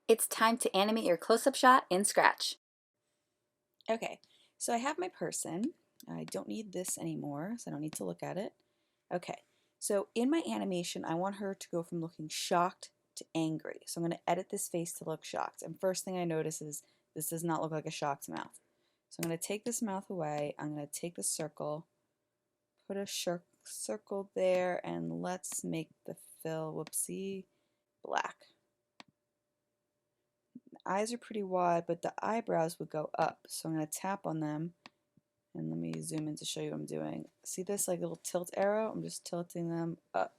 It's time to animate your close-up shot in Scratch. Okay, so I have my person. I don't need this anymore, so I don't need to look at it. Okay, so in my animation, I want her to go from looking shocked to angry. So I'm going to edit this face to look shocked. And first thing I notice is this does not look like a shocked mouth. So I'm going to take this mouth away. I'm going to take the circle, put a circle there, and let's make the fill, whoopsie, black. Eyes are pretty wide, but the eyebrows would go up. So I'm going to tap on them, and let me zoom in to show you what I'm doing. See this like little tilt arrow? I'm just tilting them up,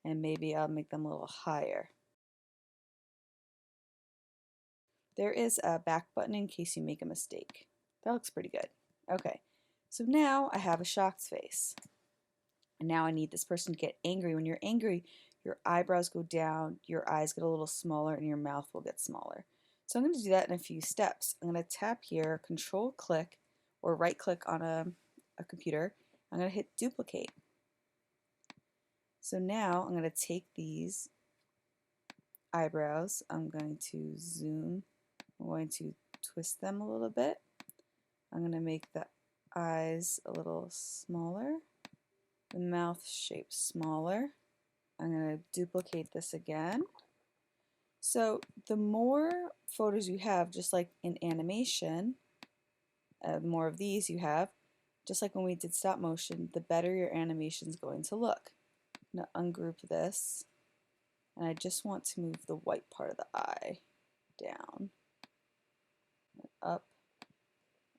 and maybe I'll make them a little higher. There is a back button in case you make a mistake. That looks pretty good. Okay, so now I have a shocked face. And now I need this person to get angry. When you're angry, your eyebrows go down, your eyes get a little smaller, and your mouth will get smaller. So I'm going to do that in a few steps. I'm going to tap here, control click, or right click on a computer. I'm going to hit duplicate. So now I'm going to take these eyebrows, I'm going to zoom, I'm going to twist them a little bit. I'm going to make the eyes a little smaller, the mouth shape smaller. I'm going to duplicate this again. So the more photos you have, just like in animation, the more of these you have, just like when we did stop motion, the better your animation is going to look. I'm going to ungroup this, and I just want to move the white part of the eye down, up,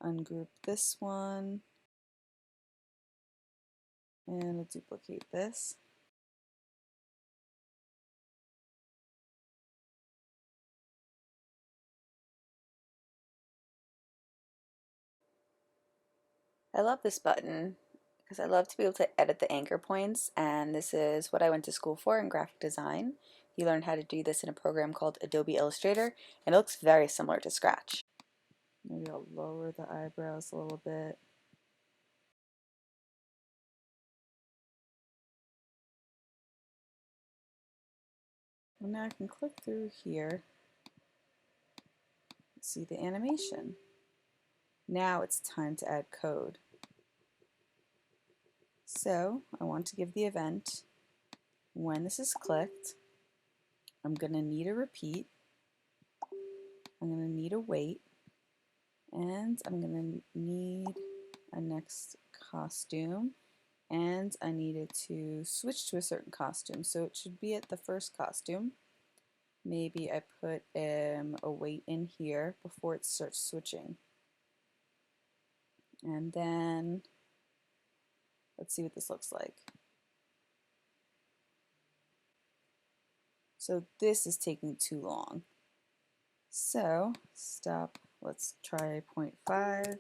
ungroup this one, and I'll duplicate this. I love this button because I love to be able to edit the anchor points, and this is what I went to school for in graphic design. You learn how to do this in a program called Adobe Illustrator, and it looks very similar to Scratch. Maybe I'll lower the eyebrows a little bit. And now I can click through here and see the animation. Now it's time to add code. So I want to give the event, when this is clicked, I'm going to need a repeat, I'm going to need a wait, and I'm going to need a next costume, and I needed to switch to a certain costume, so it should be at the first costume. Maybe I put a wait in here before it starts switching. And then let's see what this looks like. So this is taking too long. So stop, let's try 0.5.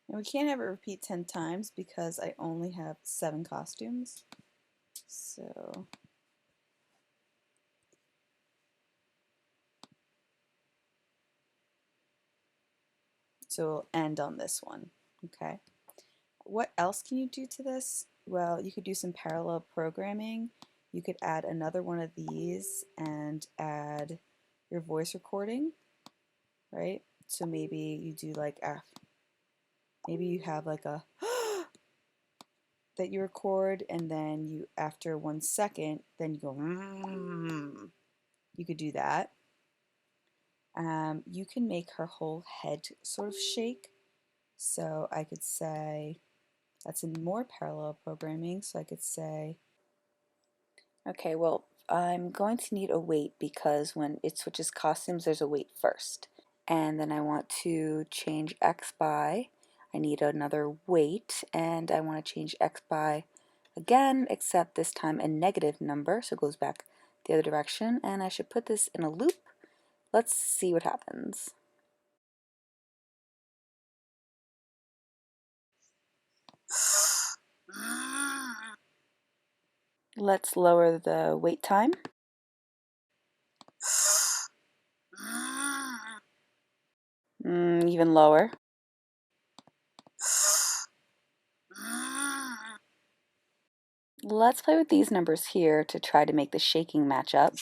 And we can't have it repeat 10 times because I only have 7 costumes. So we'll end on this one, okay? What else can you do to this? Well, you could do some parallel programming. You could add another one of these and add your voice recording, right? So maybe you do like maybe you have like a that you record, and then you, after 1 second, then you go you could do that. You can make her whole head sort of shake. So I could say, that's in more parallel programming, so I could say, okay, well, I'm going to need a wait because when it switches costumes, there's a wait first. And then I want to change X by, I need another wait, and I want to change X by again, except this time a negative number, so it goes back the other direction, and I should put this in a loop. Let's see what happens. Let's lower the wait time. Even lower. Let's play with these numbers here to try to make the shaking match up.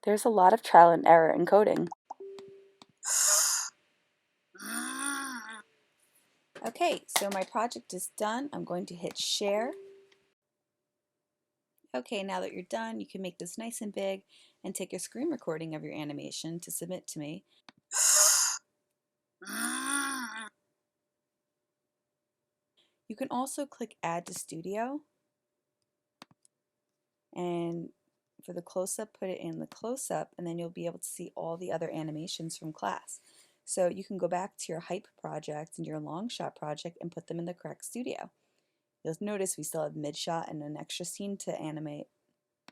There's a lot of trial and error in coding. Okay, so my project is done. I'm going to hit share. Okay, now that you're done, you can make this nice and big and take a screen recording of your animation to submit to me. You can also click Add to Studio, and for the close-up, put it in the close-up, and then you'll be able to see all the other animations from class. So you can go back to your hype project and your long shot project and put them in the correct studio. You'll notice we still have mid shot and an extra scene to animate.